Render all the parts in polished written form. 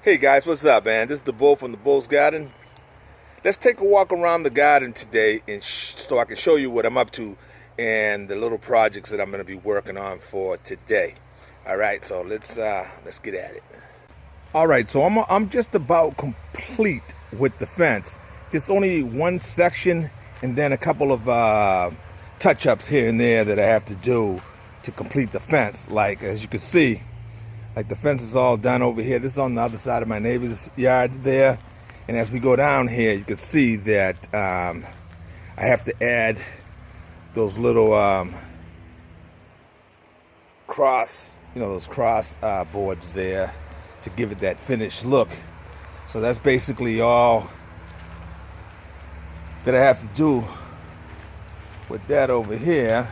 Hey guys, what's up, man? This is the Bull from the Bull's Garden. Let's take a walk around the garden today, and so I can show you what I'm up to and the little projects that I'm going to be working on for today. All right, so let's get at it. All right, so I'm just about complete with the fence. Just only one section, and then a couple of touch-ups here and there that I have to do to complete the fence. Like as you can see. Like the fence is all done over here. This is on the other side of my neighbor's yard there. And as we go down here, you can see that I have to add those little those cross boards there to give it that finished look. So that's basically all that I have to do with that over here.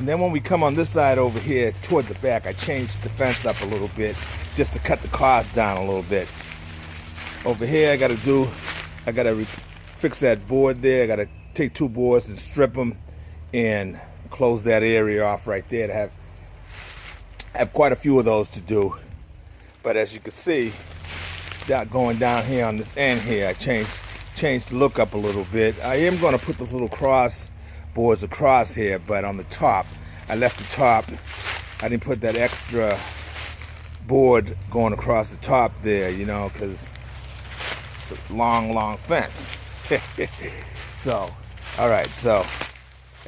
And then when we come on this side over here toward the back, I changed the fence up a little bit just to cut the cost down a little bit. Over here, I gotta fix that board there. I gotta take two boards and strip them and close that area off right there. To have quite a few of those to do. But as you can see, going down here on this end here, I changed the look up a little bit. I am gonna put those little cross boards across here, but on the top, I left the top. I didn't put that extra board going across the top there, you know, because it's a long fence. So, all right, so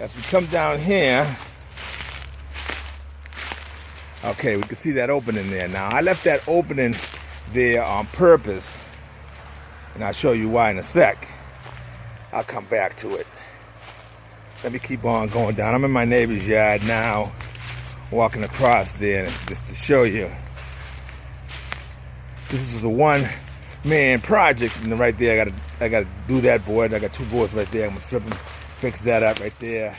as we come down here, okay, we can see that opening there. Now, I left that opening there on purpose, and I'll show you why in a sec. I'll come back to it. Let me keep on going down. I'm in my neighbor's yard now, walking across there just to show you. This is a one-man project, and right there, I gotta do that board. I got two boards right there. I'm gonna strip them, fix that up right there.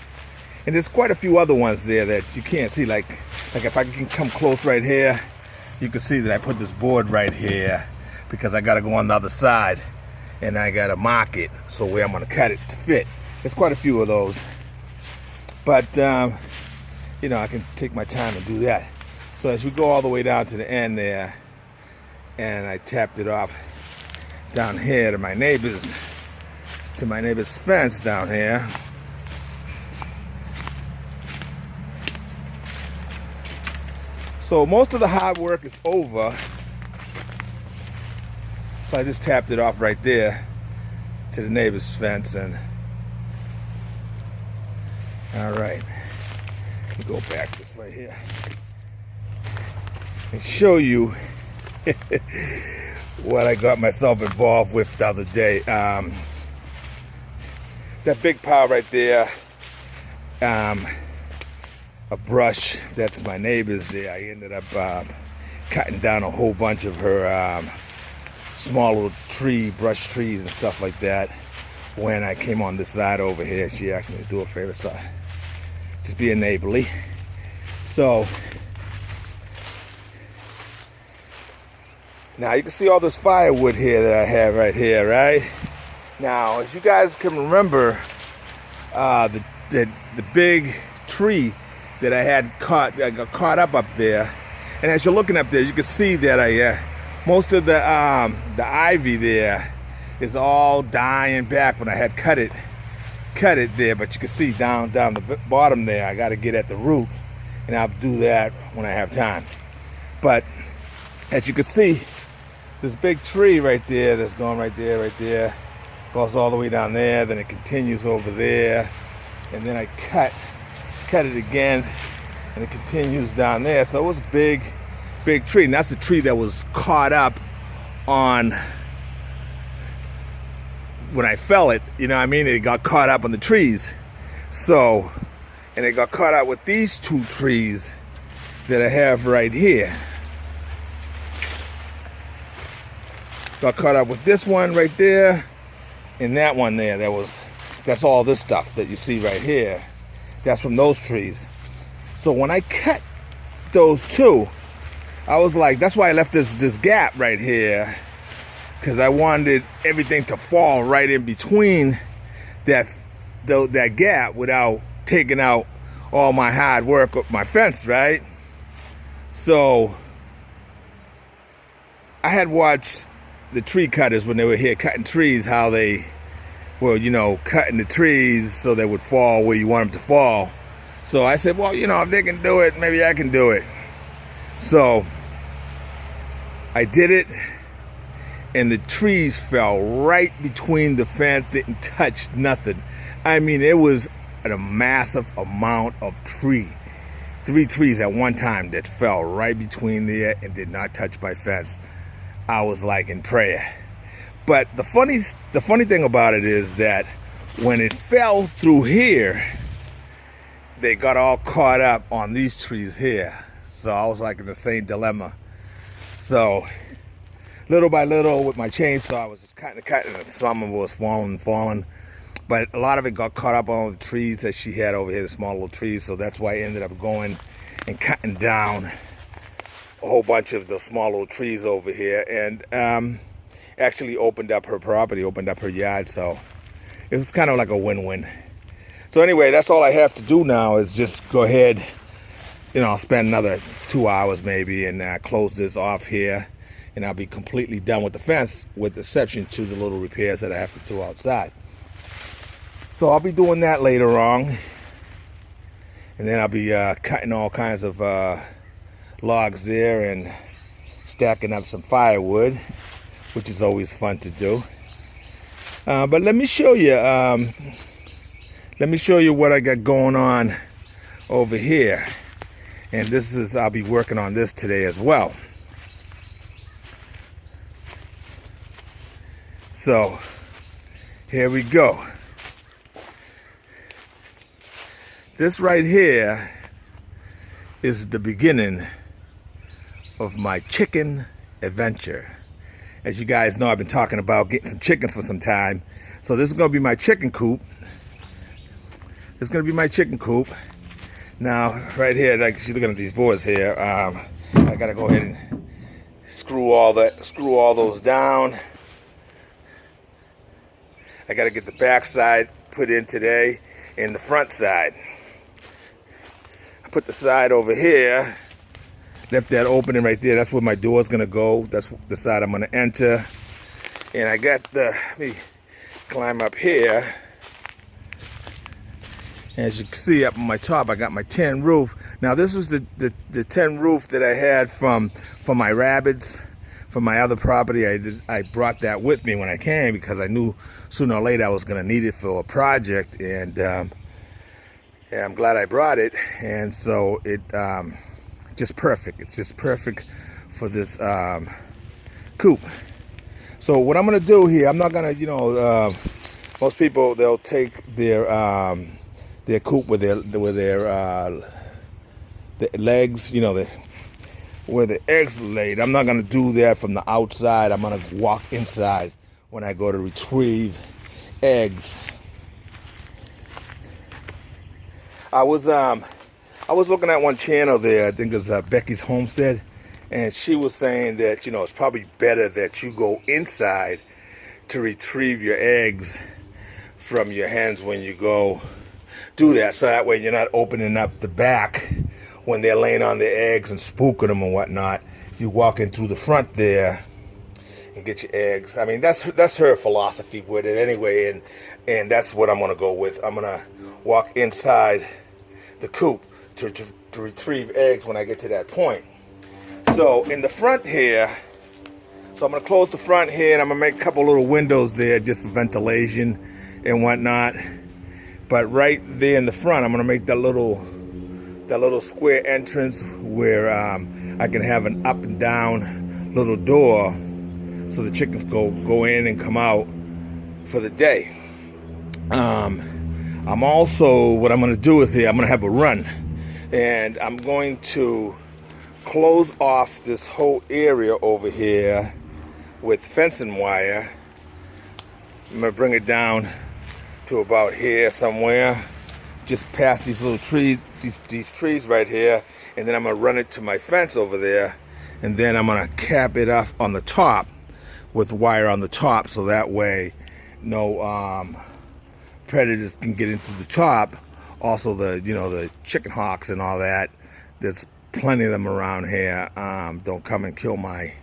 And there's quite a few other ones there that you can't see. Like if I can come close right here, you can see that I put this board right here because I gotta go on the other side, and I gotta mark it so where I'm gonna cut it to fit. There's quite a few of those, but you know, I can take my time and do that. So as we go all the way down to the end there, and I tapped it off down here to my neighbor's fence down here. So most of the hard work is over. So I just tapped it off right there to the neighbor's fence, and all right, let me go back this way here and show you what I got myself involved with the other day. That big pile right there, a brush that's my neighbor's there. I ended up cutting down a whole bunch of her small little brush trees and stuff like that. When I came on this side over here, she asked me to do a favor, so just being neighborly. So now you can see all this firewood here that I have right here, right? Now, as you guys can remember, the big tree that I got caught up there, and as you're looking up there, you can see that most of the ivy there is all dying back when I had cut it there, but you can see down the bottom there, I got to get at the root, and I'll do that when I have time. But as you can see, this big tree right there that's going right there, goes all the way down there, then it continues over there, and then I cut it again, and it continues down there. So it was a big tree, and that's the tree that was caught up on when I fell it, you know what I mean? It got caught up on the trees. So, and it got caught up with these two trees that I have right here. Got caught up with this one right there and that one there. That's all this stuff that you see right here. That's from those trees. So when I cut those two, I was like, that's why I left this gap right here, because I wanted everything to fall right in between that gap without taking out all my hard work up my fence, right? So I had watched the tree cutters when they were here cutting trees, how they were, cutting the trees so they would fall where you want them to fall. So I said, well, if they can do it, maybe I can do it. So I did it, and the trees fell right between the fence, didn't touch nothing. I mean, it was a massive amount of tree. 3 trees at one time that fell right between there and did not touch my fence. I was like in prayer. But the funny thing about it is that when it fell through here, they got all caught up on these trees here. So I was like in the same dilemma. So little by little with my chainsaw, I was just cutting, and some of it was falling. But a lot of it got caught up on the trees that she had over here, the small little trees. So that's why I ended up going and cutting down a whole bunch of the small little trees over here. And actually opened up her property, opened up her yard. So it was kind of like a win-win. So anyway, that's all I have to do now is just go ahead, spend another 2 hours maybe and close this off here. And I'll be completely done with the fence, with exception to the little repairs that I have to do outside. So I'll be doing that later on, and then I'll be cutting all kinds of logs there and stacking up some firewood, which is always fun to do. But let me show you. Let me show you what I got going on over here, and I'll be working on this today as well. So here we go. This right here is the beginning of my chicken adventure. As you guys know, I've been talking about getting some chickens for some time. So this is going to be my chicken coop. This is going to be my chicken coop. Now, right here, like you're looking at these boards here, I got to go ahead and screw all those down. I got to get the back side put in today and the front side. I put the side over here, left that opening right there. That's where my door's gonna go. That's the side I'm gonna enter. And I got let me climb up here. As you can see up on my top, I got my tin roof. Now this was the tin roof that I had from my rabbits, from my other property. I brought that with me when I came because I knew sooner or later I was gonna need it for a project, and yeah, I'm glad I brought it. And so it just perfect. It's just perfect for this coop. So what I'm gonna do here, I'm not gonna, most people, they'll take their coop with their legs, where the eggs are laid. I'm not gonna do that from the outside. I'm gonna walk inside when I go to retrieve eggs. I was looking at one channel there, I think it's Becky's Homestead, and she was saying that, it's probably better that you go inside to retrieve your eggs from your hens when you go do that. So that way you're not opening up the back when they're laying on their eggs and spooking them and whatnot. If you walk in through the front there and get your eggs. I mean, that's her philosophy with it anyway, and that's what I'm gonna go with. I'm gonna walk inside the coop to retrieve eggs when I get to that point. So in the front here, so I'm gonna close the front here, and I'm gonna make a couple little windows there just for ventilation and whatnot. But right there in the front, I'm gonna make that little square entrance where I can have an up and down little door so the chickens go in and come out for the day. I'm also, what I'm going to do is here, I'm going to have a run, and I'm going to close off this whole area over here with fencing wire. I'm going to bring it down to about here somewhere, just past these little trees, these trees right here, and then I'm going to run it to my fence over there, and then I'm going to cap it off on the top with wire on the top, so that way no predators can get into the top. Also the chicken hawks and all that, there's plenty of them around here, don't come and kill my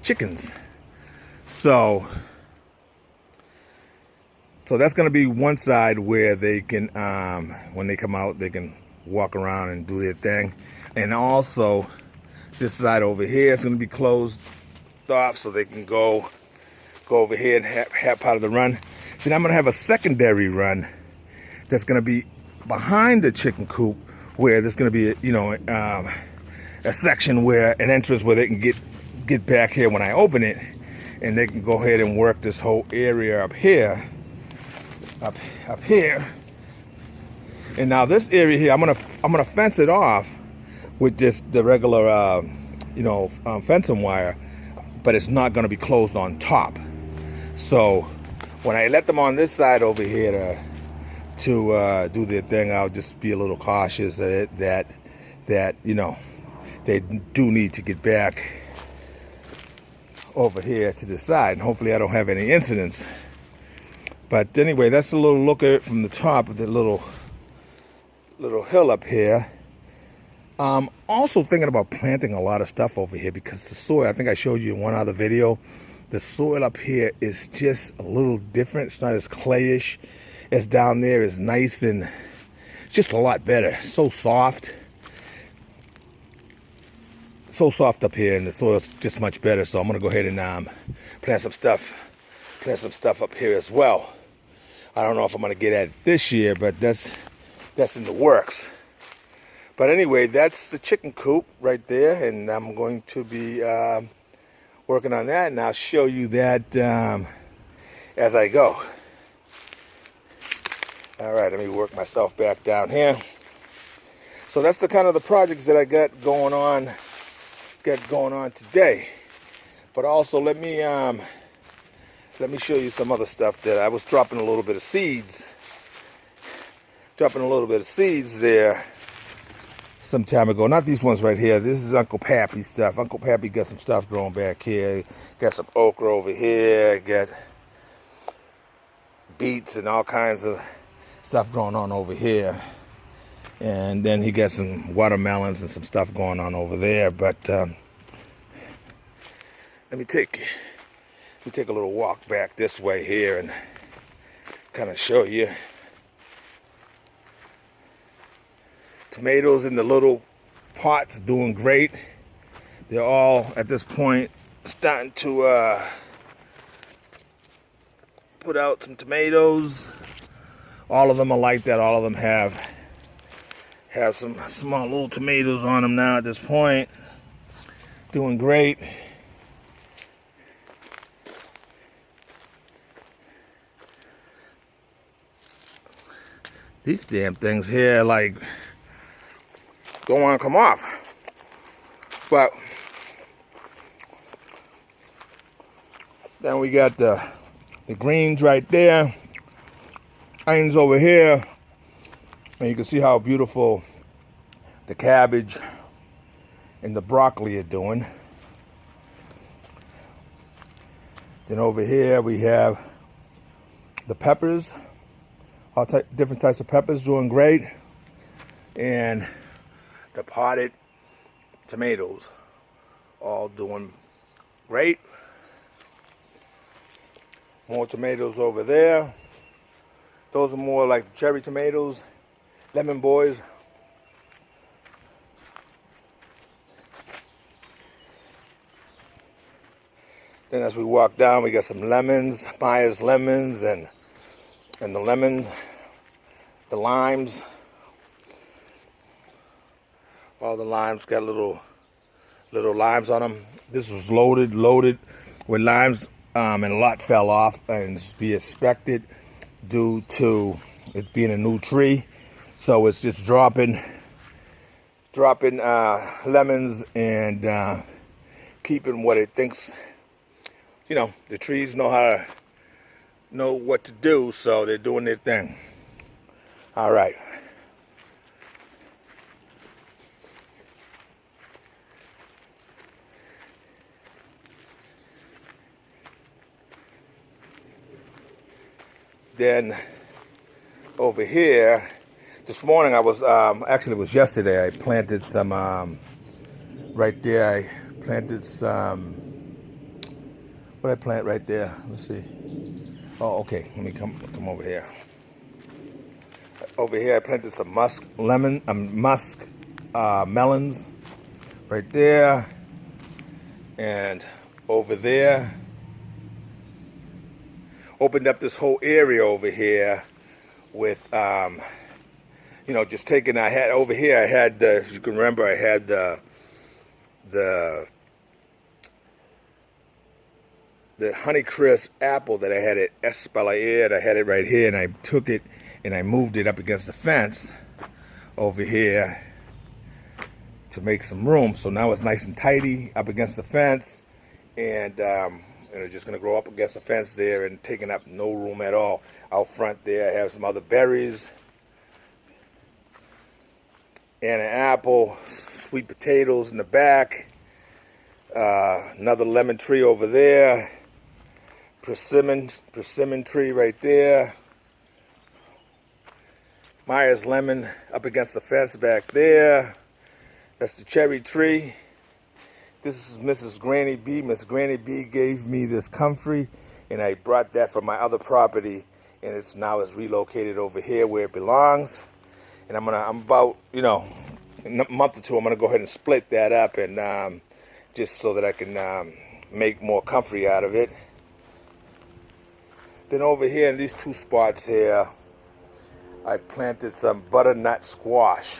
chickens. So that's going to be one side where they can, when they come out, they can walk around and do their thing. And also, this side over here is going to be closed off so they can go over here and have part of the run. Then I'm going to have a secondary run that's going to be behind the chicken coop, where there's going to be a section where an entrance where they can get back here when I open it, and they can go ahead and work this whole area up here. Up here, and now this area here, I'm gonna fence it off with just the regular, fencing wire, but it's not gonna be closed on top. So when I let them on this side over here to do their thing, I'll just be a little cautious that they do need to get back over here to the side, and hopefully I don't have any incidents. But anyway, that's a little look at it from the top of the little hill up here. Also thinking about planting a lot of stuff over here, because the soil, I think I showed you in one other video, the soil up here is just a little different. It's not as clayish as down there. It's nice and it's just a lot better. So soft. So soft up here, and the soil's just much better. So I'm gonna go ahead and plant some stuff up here as well. I don't know if I'm gonna get at it this year, but that's in the works. But anyway, that's the chicken coop right there, and I'm going to be working on that, and I'll show you that as I go. All right, let me work myself back down here. So that's the kind of the projects that I got going on today. But also let me show you some other stuff that I was dropping a little bit of seeds. There some time ago. Not these ones right here. This is Uncle Pappy stuff. Uncle Pappy got some stuff growing back here. Got some okra over here. Got beets and all kinds of stuff going on over here. And then he got some watermelons and some stuff going on over there. But let me take a little walk back this way here and kind of show you. Tomatoes in the little pots doing great. They're all at this point starting to put out some tomatoes. All of them are like that. All of them have some small little tomatoes on them now at this point. Doing great. These damn things here, like, don't want to come off. But then we got the greens right there, onions over here, and you can see how beautiful the cabbage and the broccoli are doing. Then over here we have the peppers. All different types of peppers doing great, and the potted tomatoes all doing great. More tomatoes over there. Those are more like cherry tomatoes, lemon boys. Then as we walk down, we got some lemons, Myers lemons, and the limes. All the limes got little limes on them. This was loaded with limes, and a lot fell off, and it's to be expected due to it being a new tree. So it's just dropping lemons and keeping what it thinks. The trees know what to do, so they're doing their thing. All right. Then over here, this morning I was, actually it was yesterday, I planted some, right there, I planted some What I plant right there? Let's see. Oh, okay. Let me come over here. Over here, I planted some musk melons right there, and over there. Opened up this whole area over here with, just taking. I had over here. I had, if you can remember, I had the Honeycrisp apple that I had at Espalier. I had it right here, and I took it and I moved it up against the fence over here to make some room. So now it's nice and tidy up against the fence, and it's just going to grow up against the fence there and taking up no room at all. Out front there, I have some other berries and an apple, sweet potatoes in the back, another lemon tree over there, persimmon tree right there, Myers lemon up against the fence back there. That's the cherry tree. This is Mrs. Granny B. Miss Granny B gave me this comfrey, and I brought that from my other property, and it's relocated over here where it belongs. And I'm about, in a month or two, I'm gonna go ahead and split that up, and just so that I can make more comfrey out of it. Then over here in these two spots here, I planted some butternut squash.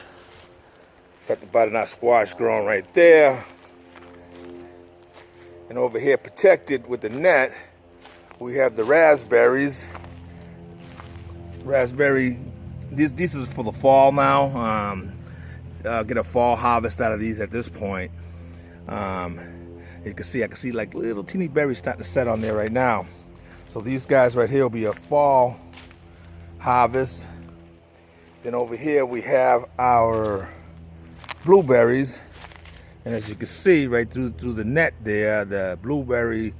Got the butternut squash growing right there. And over here, protected with the net, we have the raspberries. This is for the fall now. Get a fall harvest out of these at this point. You can see, I can see like little teeny berries starting to set on there right now. So these guys right here will be a fall harvest. Then over here we have our blueberries. And as you can see right through the net there, the blueberry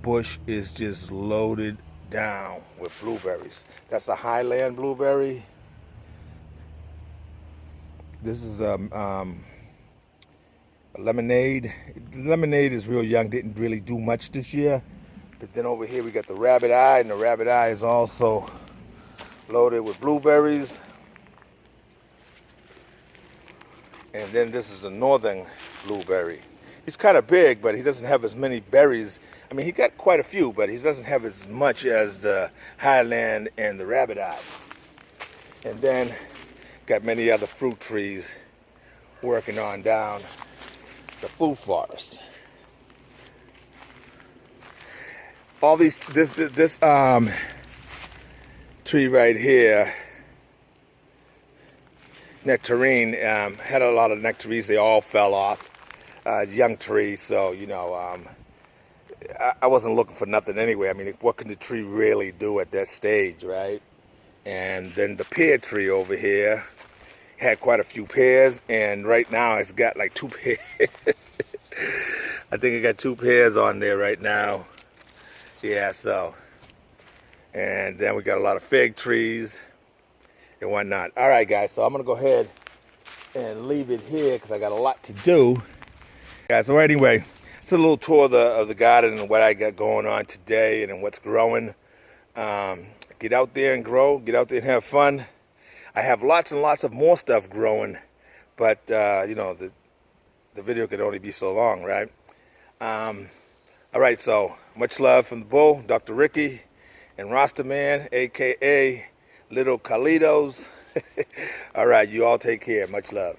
bush is just loaded down with blueberries. That's a Highland blueberry. This is a lemonade. The lemonade is real young, didn't really do much this year. But then over here we got the rabbit eye, and the rabbit eye is also loaded with blueberries. And then this is a northern blueberry. He's kind of big, but he doesn't have as many berries. I mean, he got quite a few, but he doesn't have as much as the Highland and the rabbit eye. And then got many other fruit trees working on down the food forest. All these, this tree right here, nectarine, had a lot of nectarines. They all fell off. Young tree, so I wasn't looking for nothing anyway. I mean, what can the tree really do at that stage, right? And then the pear tree over here had quite a few pears, and right now it's got like 2 pears. I think it got 2 pears on there right now. Yeah, so. And then we got a lot of fig trees and whatnot. All right, guys, so I'm going to go ahead and leave it here because I got a lot to do. Guys, so anyway, it's a little tour of the garden and what I got going on today and what's growing. Get out there and grow. Get out there and have fun. I have lots and lots of more stuff growing, but, the video could only be so long, right? All right, so much love from the Bull, Dr. Ricky, and Rasta Man, a.k.a. Little Carlitos. All right, you all take care. Much love.